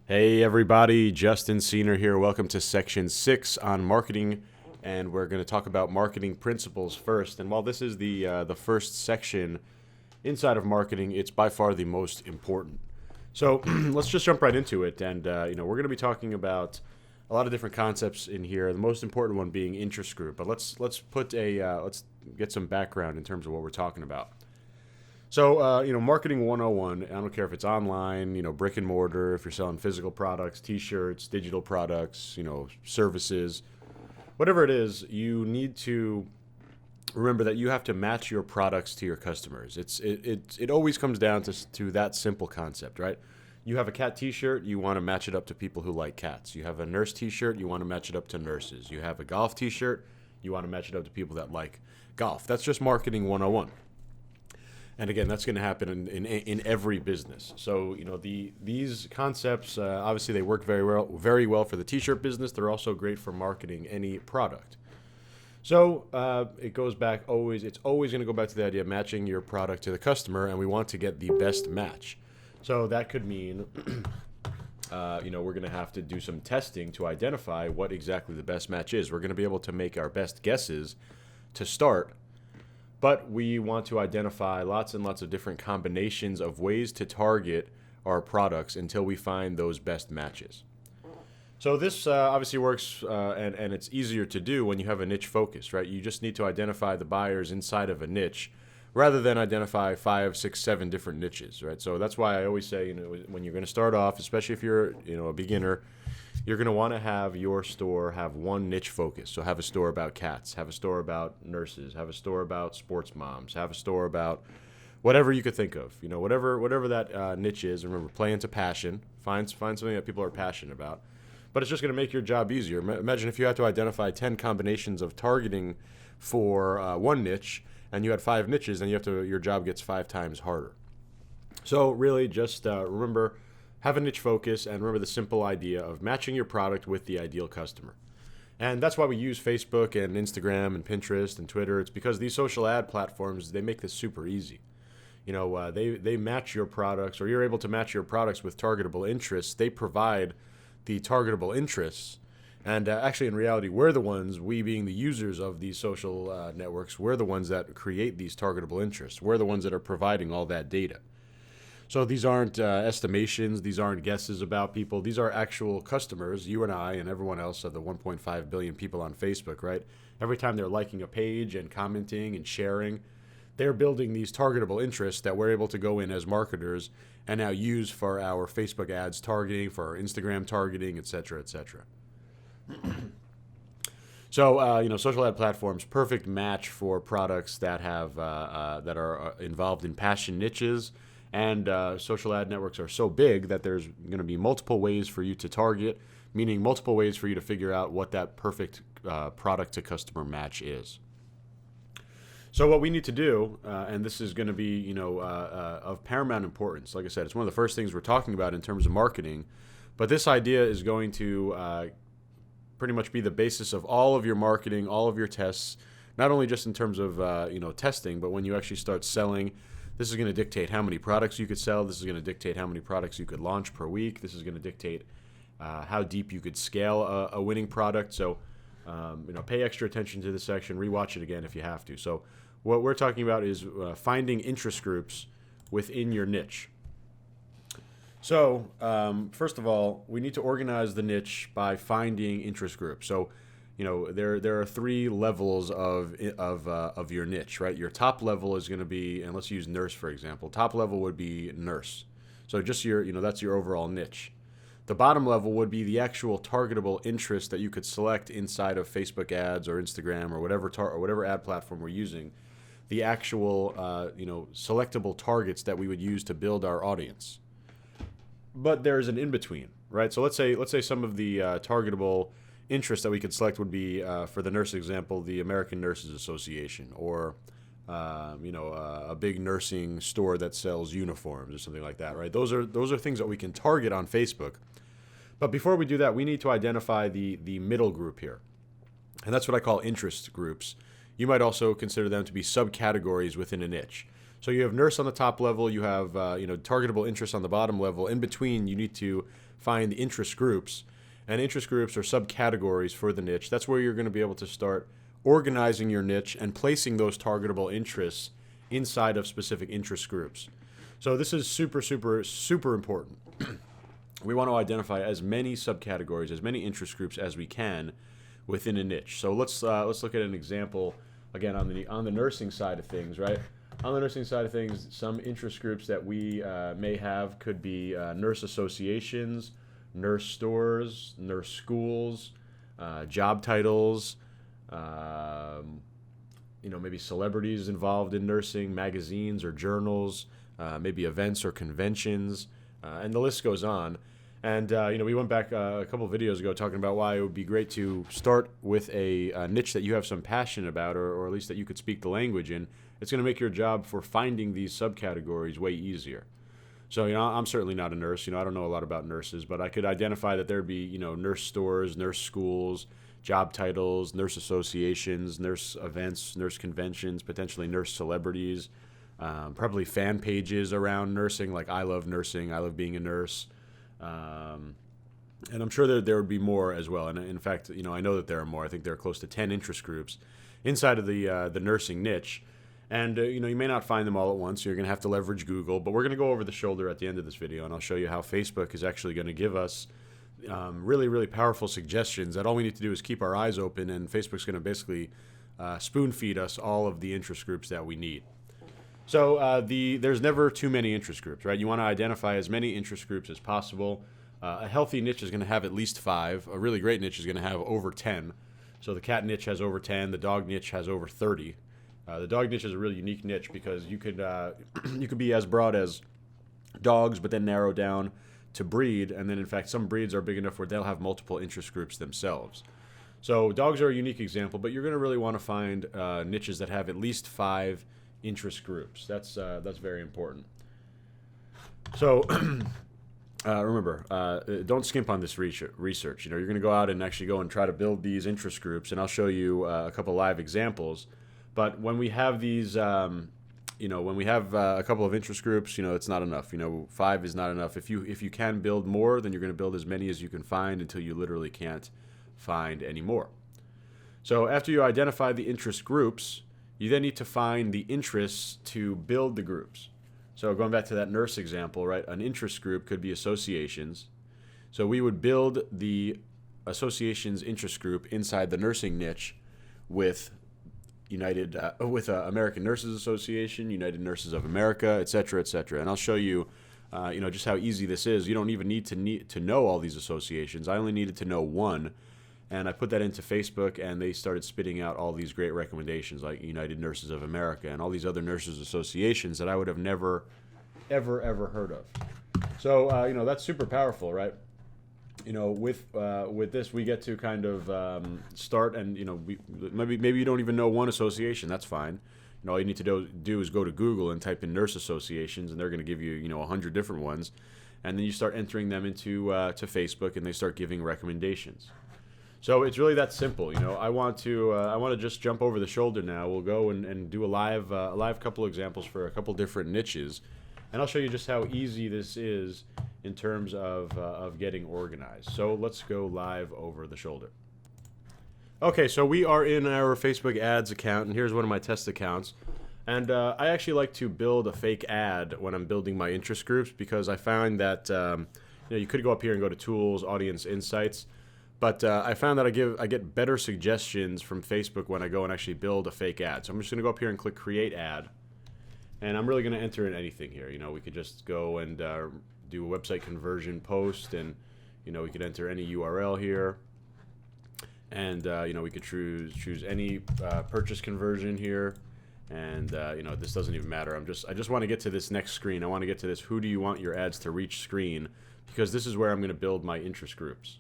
Hey everybody, Justin Senior here. Welcome to section 6 on marketing, and we're going to talk about marketing principles first. And while this is the first section inside of marketing, it's by far the most important. So let's just jump right into it. And we're going to be talking about a lot of different concepts in here. The most important one being interest group. But let's get some background in terms of what we're talking about. So, marketing 101, I don't care if it's online, brick and mortar, if you're selling physical products, t-shirts, digital products, services, whatever it is, you need to remember that you have to match your products to your customers. It always comes down to that simple concept, right? You have a cat t-shirt, you want to match it up to people who like cats. You have a nurse t-shirt, you want to match it up to nurses. You have a golf t-shirt, you want to match it up to people that like golf. That's just marketing 101. And again, that's going to happen in every business. So these concepts obviously they work very well for the t-shirt business. They're also great for marketing any product. So it goes back always. It's always going to go back to the idea of matching your product to the customer, and we want to get the best match. So that could mean we're going to have to do some testing to identify what exactly the best match is. We're going to be able to make our best guesses to start. But we want to identify lots and lots of different combinations of ways to target our products until we find those best matches. So this obviously works and it's easier to do when you have a niche focus, right? You just need to identify the buyers inside of a niche rather than identify 5, 6, 7 different niches, right? So that's why I always say, when you're going to start off, especially if you're, a beginner, you're going to want to have your store have one niche focus. So have a store about cats, have a store about nurses, have a store about sports moms, have a store about whatever you could think of. Whatever that niche is. Remember, play into passion. Find something that people are passionate about. But it's just going to make your job easier. Imagine if you had to identify 10 combinations of targeting for one niche, and you had 5 niches, and your job gets 5 times harder. So really, just remember. Have a niche focus and remember the simple idea of matching your product with the ideal customer. And that's why we use Facebook and Instagram and Pinterest and Twitter. It's because these social ad platforms, they make this super easy. They match your products, or you're able to match your products with targetable interests. They provide the targetable interests. And actually, in reality, we being the users of these social networks, we're the ones that create these targetable interests. We're the ones that are providing all that data. So these aren't estimations. These aren't guesses about people. These are actual customers, you and I and everyone else of the 1.5 billion people on Facebook, right? Every time they're liking a page and commenting and sharing, they're building these targetable interests that we're able to go in as marketers and now use for our Facebook ads targeting, for our Instagram targeting, et cetera, et cetera. So, social ad platforms, perfect match for products that that are involved in passion niches. And social ad networks are so big that there's going to be multiple ways for you to target, meaning multiple ways for you to figure out what that perfect product to customer match is. So what we need to do, and this is going to be, of paramount importance. Like I said, it's one of the first things we're talking about in terms of marketing. But this idea is going to pretty much be the basis of all of your marketing, all of your tests, not only just in terms of, testing, but when you actually start selling. This is going to dictate how many products you could sell. This is going to dictate how many products you could launch per week. This is going to dictate how deep you could scale a winning product. So, pay extra attention to this section. Rewatch it again if you have to. So, what we're talking about is finding interest groups within your niche. So, first of all, we need to organize the niche by finding interest groups. So, there are 3 levels of your niche, right? Your top level is going to be, and let's use nurse for example. Top level would be nurse. So just that's your overall niche. The bottom level would be the actual targetable interest that you could select inside of Facebook ads or Instagram or whatever ad platform we're using. The actual selectable targets that we would use to build our audience. But there's an in between, right? So let's say some of the targetable interest that we could select would be, for the nurse example, the American Nurses Association, or a big nursing store that sells uniforms or something like that, right? Those are things that we can target on Facebook. But before we do that, we need to identify the middle group here, and that's what I call interest groups. You might also consider them to be subcategories within a niche. So you have nurse on the top level, you have targetable interests on the bottom level. In between, you need to find interest groups, and interest groups are subcategories for the niche. That's where you're going to be able to start organizing your niche and placing those targetable interests inside of specific interest groups. So this is super, super, super important. We want to identify as many subcategories, as many interest groups as we can within a niche. So let's look at an example again on the nursing side of things, right? On the nursing side of things, some interest groups that we may have could be nurse associations, nurse stores, nurse schools, job titles, maybe celebrities involved in nursing, magazines or journals, maybe events or conventions, and the list goes on. And we went back a couple of videos ago talking about why it would be great to start with a niche that you have some passion about, or at least that you could speak the language in. It's going to make your job for finding these subcategories way easier. So, I'm certainly not a nurse. I don't know a lot about nurses, but I could identify that there'd be, nurse stores, nurse schools, job titles, nurse associations, nurse events, nurse conventions, potentially nurse celebrities, probably fan pages around nursing, like I love nursing, I love being a nurse. And I'm sure there would be more as well. And in fact, I know that there are more. I think there are close to 10 interest groups inside of the nursing niche. And, you may not find them all at once. So you're going to have to leverage Google. But we're going to go over the shoulder at the end of this video, and I'll show you how Facebook is actually going to give us really, really powerful suggestions that all we need to do is keep our eyes open, and Facebook's going to basically spoon feed us all of the interest groups that we need. So there's never too many interest groups, right? You want to identify as many interest groups as possible. A healthy niche is going to have at least 5. A really great niche is going to have over 10. So the cat niche has over 10. The dog niche has over 30. The dog niche is a really unique niche because you could you could be as broad as dogs, but then narrow down to breed. And then, in fact, some breeds are big enough where they'll have multiple interest groups themselves. So dogs are a unique example, but you're going to really want to find niches that have at least 5 interest groups. That's very important. So remember, don't skimp on this research. You're going to go out and actually go and try to build these interest groups, and I'll show you a couple live examples. But when we have these, when we have a couple of interest groups, it's not enough. 5 is not enough. If you can build more, then you're going to build as many as you can find until you literally can't find any more. So after you identify the interest groups, you then need to find the interests to build the groups. So going back to that nurse example, right? An interest group could be associations. So we would build the associations interest group inside the nursing niche with American Nurses Association, United Nurses of America, etc., etc. And I'll show you, just how easy this is. You don't even need to know all these associations. I only needed to know one, and I put that into Facebook, and they started spitting out all these great recommendations, like United Nurses of America and all these other nurses associations that I would have never, ever heard of. So that's super powerful, right? With this, we get to kind of start, and maybe you don't even know one association. That's fine. All you need to do is go to Google and type in nurse associations, and they're going to give you 100 different ones, and then you start entering them into to Facebook, and they start giving recommendations. So it's really that simple. I want to just jump over the shoulder now. We'll go and do a live couple examples for a couple different niches, and I'll show you just how easy this is in terms of getting organized. So let's go live over the shoulder. Okay, so we are in our Facebook ads account, and here's one of my test accounts. And I actually like to build a fake ad when I'm building my interest groups, because I find that you could go up here and go to Tools, Audience Insights, but I found that I get better suggestions from Facebook when I go and actually build a fake ad. So I'm just going to go up here and click Create Ad, and I'm really going to enter in anything here. We could just go and do a website conversion post, and we could enter any URL here, and we could choose any purchase conversion here, and this doesn't even matter. I just want to get to this next screen. I want to get to this who do you want your ads to reach screen, because this is where I'm going to build my interest groups.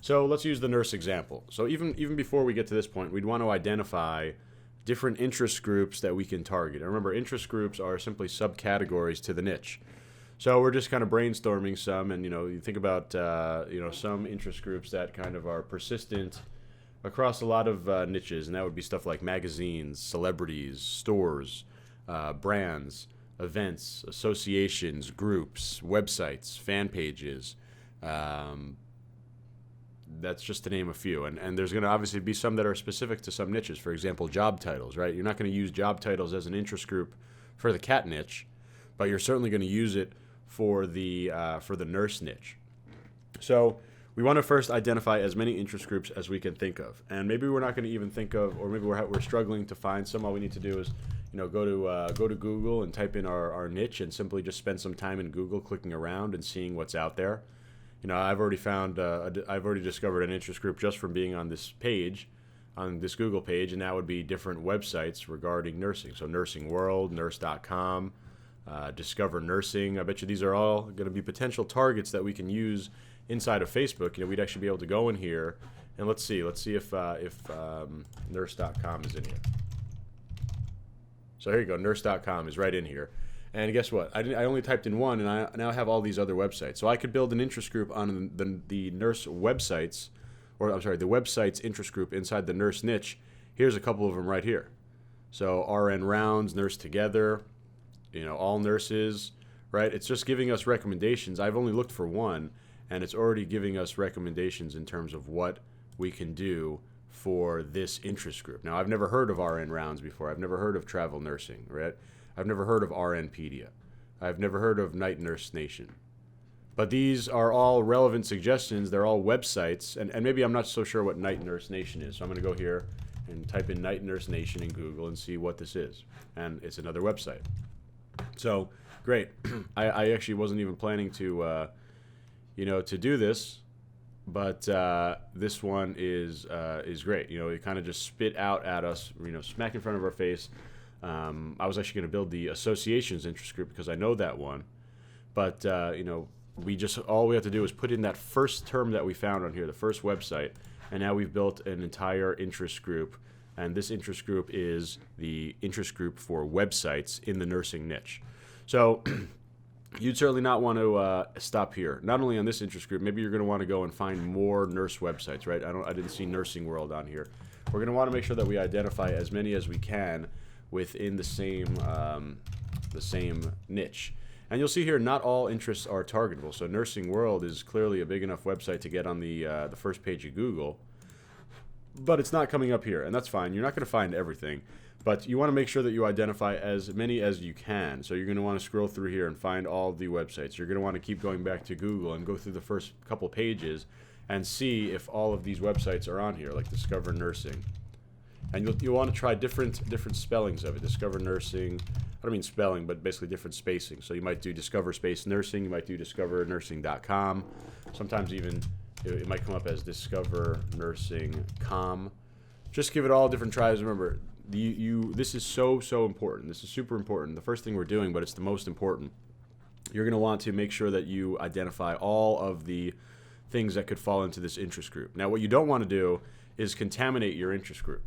So let's use the nurse example. So even before we get to this point, we'd want to identify different interest groups that we can target. And remember, interest groups are simply subcategories to the niche. So we're just kind of brainstorming some, and you think about some interest groups that kind of are persistent across a lot of niches, and that would be stuff like magazines, celebrities, stores, brands, events, associations, groups, websites, fan pages. That's just to name a few. And there's going to obviously be some that are specific to some niches. For example, job titles, right? You're not going to use job titles as an interest group for the cat niche, but you're certainly going to use it for the nurse niche. So we want to first identify as many interest groups as we can think of. And maybe we're not going to even think of, or maybe we're struggling to find some. All we need to do is, go to Google and type in our niche and simply just spend some time in Google clicking around and seeing what's out there. I've already discovered an interest group just from being on this page, on this Google page, and that would be different websites regarding nursing. So Nursing World, Nurse.com, Discover Nursing. I bet you these are all going to be potential targets that we can use inside of Facebook. We'd actually be able to go in here and let's see if Nurse.com is in here. So here you go, Nurse.com is right in here. And guess what? I only typed in one, and I now have all these other websites. So I could build an interest group on the nurse websites, or I'm sorry, the websites interest group inside the nurse niche. Here's a couple of them right here. So RN Rounds, Nurse Together, all nurses, right? It's just giving us recommendations. I've only looked for one, and it's already giving us recommendations in terms of what we can do for this interest group. Now, I've never heard of RN Rounds before. I've never heard of Travel Nursing, right? I've never heard of RNpedia. I've never heard of Night Nurse Nation. But these are all relevant suggestions. They're all websites. And maybe I'm not so sure what Night Nurse Nation is. So I'm going to go here and type in Night Nurse Nation in Google and see what this is. And it's another website. So, great. I actually wasn't even planning to do this. But this one is great. It kind of just spit out at us, smack in front of our face. I was actually going to build the associations interest group because I know that one, but all we have to do is put in that first term that we found on here, the first website, and now we've built an entire interest group, and this interest group is the interest group for websites in the nursing niche. So you'd certainly not want to stop here. Not only on this interest group, maybe you're going to want to go and find more nurse websites, right? I didn't see Nursing World on here. We're going to want to make sure that we identify as many as we can within the same niche. And you'll see here, not all interests are targetable. So Nursing World is clearly a big enough website to get on the first page of Google, but it's not coming up here, and that's fine. You're not going to find everything, but you want to make sure that you identify as many as you can. So you're going to want to scroll through here and find all the websites. You're going to want to keep going back to Google and go through the first couple pages and see if all of these websites are on here, like Discover Nursing. And you'll want to try different spellings of it. Discover Nursing, I don't mean spelling, but basically different spacing. So you might do Discover Space Nursing, you might do discovernursing.com. Sometimes even it might come up as Discover Nursing.com. Just give it all different tries. Remember, this is so important. This is super important. The first thing we're doing, but it's the most important. You're going to want to make sure that you identify all of the things that could fall into this interest group. Now, what you don't want to do is contaminate your interest group.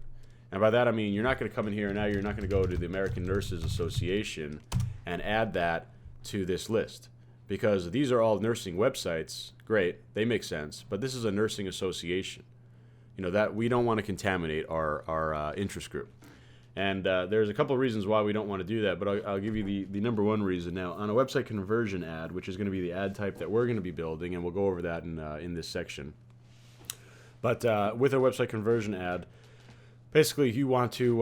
And by that I mean you're not going to come in here and now you're not going to go to the American Nurses Association and add that to this list. Because these are all nursing websites. Great, they make sense. But this is a nursing association. That we don't want to contaminate our interest group. And there's a couple of reasons why we don't want to do that, but I'll give you the number one reason. Now, on a website conversion ad, which is going to be the ad type that we're going to be building, and we'll go over that in this section. But with a website conversion ad, basically you want to,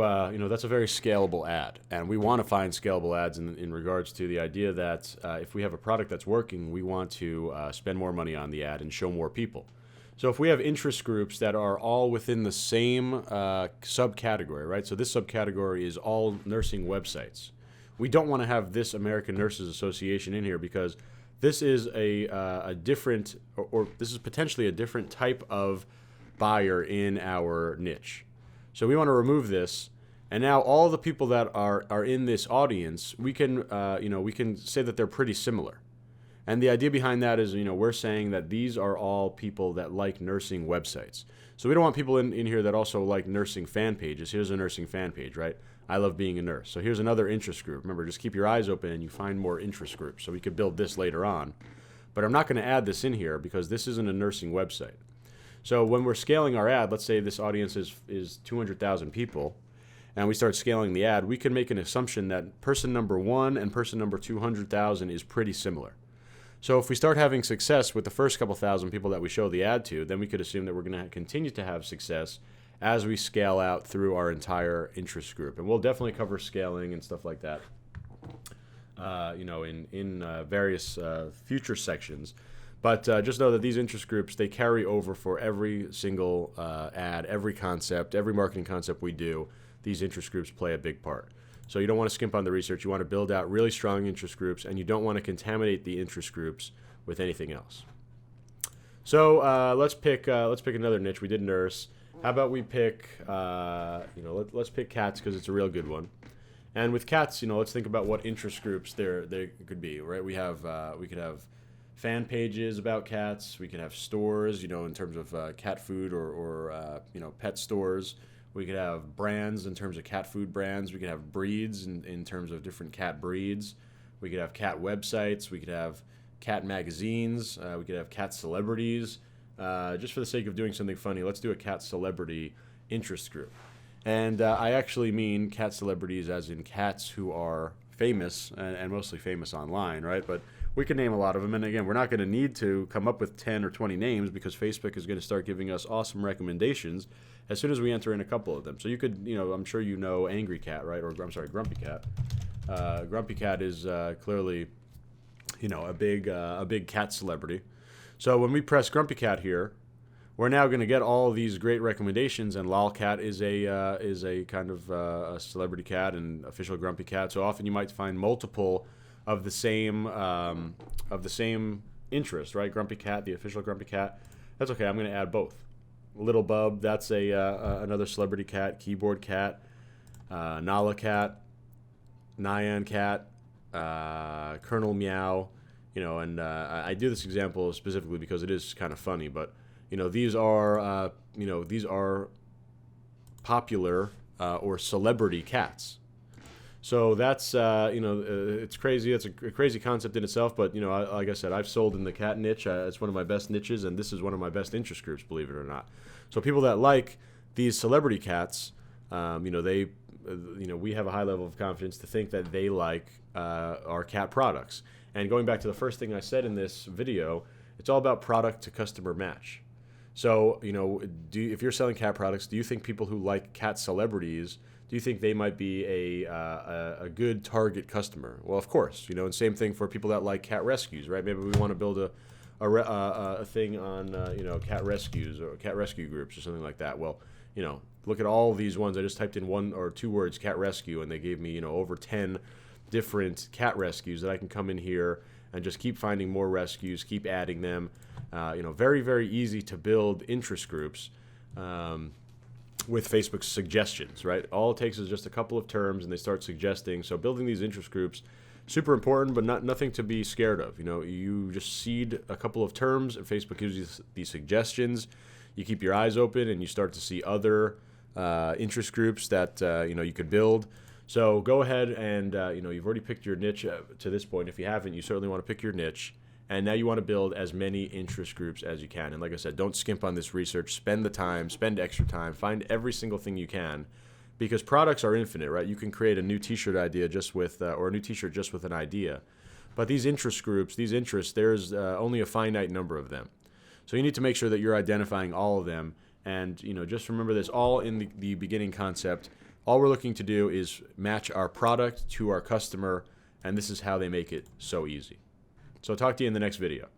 that's a very scalable ad. And we want to find scalable ads in regards to the idea that if we have a product that's working, we want to spend more money on the ad and show more people. So if we have interest groups that are all within the same subcategory, right? So this subcategory is all nursing websites. We don't want to have this American Nurses Association in here because this is a different, or this is potentially a different type of buyer in our niche. So we want to remove this, and now all the people that are in this audience, we can say that they're pretty similar. And the idea behind that is, we're saying that these are all people that like nursing websites. So we don't want people in here that also like nursing fan pages. Here's a nursing fan page, right? I love being a nurse. So here's another interest group. Remember, just keep your eyes open and you find more interest groups. So we could build this later on. But I'm not going to add this in here because this isn't a nursing website. So when we're scaling our ad, let's say this audience is 200,000 people. and we start scaling the ad, we can make an assumption that person number 1 and person number 200,000 is pretty similar. So if we start having success with the first couple thousand people that we show the ad to, then we could assume that we're going to continue to have success as we scale out through our entire interest group. And we'll definitely cover scaling and stuff like that, in various future sections. But just know that these interest groups, they carry over for every single ad, every concept, every marketing concept we do. These interest groups play a big part. So you don't want to skimp on the research. You want to build out really strong interest groups, and you don't want to contaminate the interest groups with anything else. So let's pick another niche. We did nurse. How about we pick let's pick cats because it's a real good one. And with cats, let's think about what interest groups there could be. Right? We could have fan pages about cats. We could have stores, in terms of cat food or pet stores. We could have brands in terms of cat food brands. We could have breeds in terms of different cat breeds. We could have cat websites. We could have cat magazines. We could have cat celebrities. Just for the sake of doing something funny, let's do a cat celebrity interest group. And I actually mean cat celebrities as in cats who are famous and mostly famous online, right? But we can name a lot of them. And again, we're not going to need to come up with 10 or 20 names because Facebook is going to start giving us awesome recommendations as soon as we enter in a couple of them. So you could, I'm sure Angry Cat, right? Or I'm sorry, Grumpy Cat. Grumpy Cat is clearly, a big cat celebrity. So when we press Grumpy Cat here, we're now going to get all these great recommendations. And Lolcat is a kind of a celebrity cat and official Grumpy Cat. So often you might find multiple of the same interest, right? Grumpy Cat, the official Grumpy Cat. That's okay. I'm going to add both. Little Bub, that's another celebrity cat. Keyboard Cat, Nala Cat, Nyan Cat, Colonel Meow. And I do this example specifically because it is kind of funny. But these are popular or celebrity cats. So that's, it's crazy. It's a crazy concept in itself. But, like I said, I've sold in the cat niche. It's one of my best niches, and this is one of my best interest groups, believe it or not. So people that like these celebrity cats, we have a high level of confidence to think that they like our cat products. And going back to the first thing I said in this video, it's all about product to customer match. So, if you're selling cat products, do you think people who like cat celebrities, do you think they might be a good target customer? Well, of course, and same thing for people that like cat rescues, right? Maybe we want to build a thing on, cat rescues or cat rescue groups or something like that. Well, look at all these ones. I just typed in 1 or 2 words, cat rescue, and they gave me, over 10 different cat rescues that I can come in here and just keep finding more rescues, keep adding them. Very, very easy to build interest groups with Facebook's suggestions, right? All it takes is just a couple of terms and they start suggesting. So building these interest groups, super important, but nothing to be scared of. You just seed a couple of terms and Facebook gives you these suggestions. You keep your eyes open and you start to see other interest groups that you could build. So go ahead and you've already picked your niche to this point. If you haven't, you certainly want to pick your niche. And now you want to build as many interest groups as you can. And like I said, don't skimp on this research. Spend the time, spend extra time, find every single thing you can, because products are infinite, right? You can create a new T-shirt idea or a new T-shirt just with an idea. But these interest groups, these interests, there's only a finite number of them. So you need to make sure that you're identifying all of them. And just remember this, all in the beginning concept. All we're looking to do is match our product to our customer, and this is how they make it so easy. So talk to you in the next video.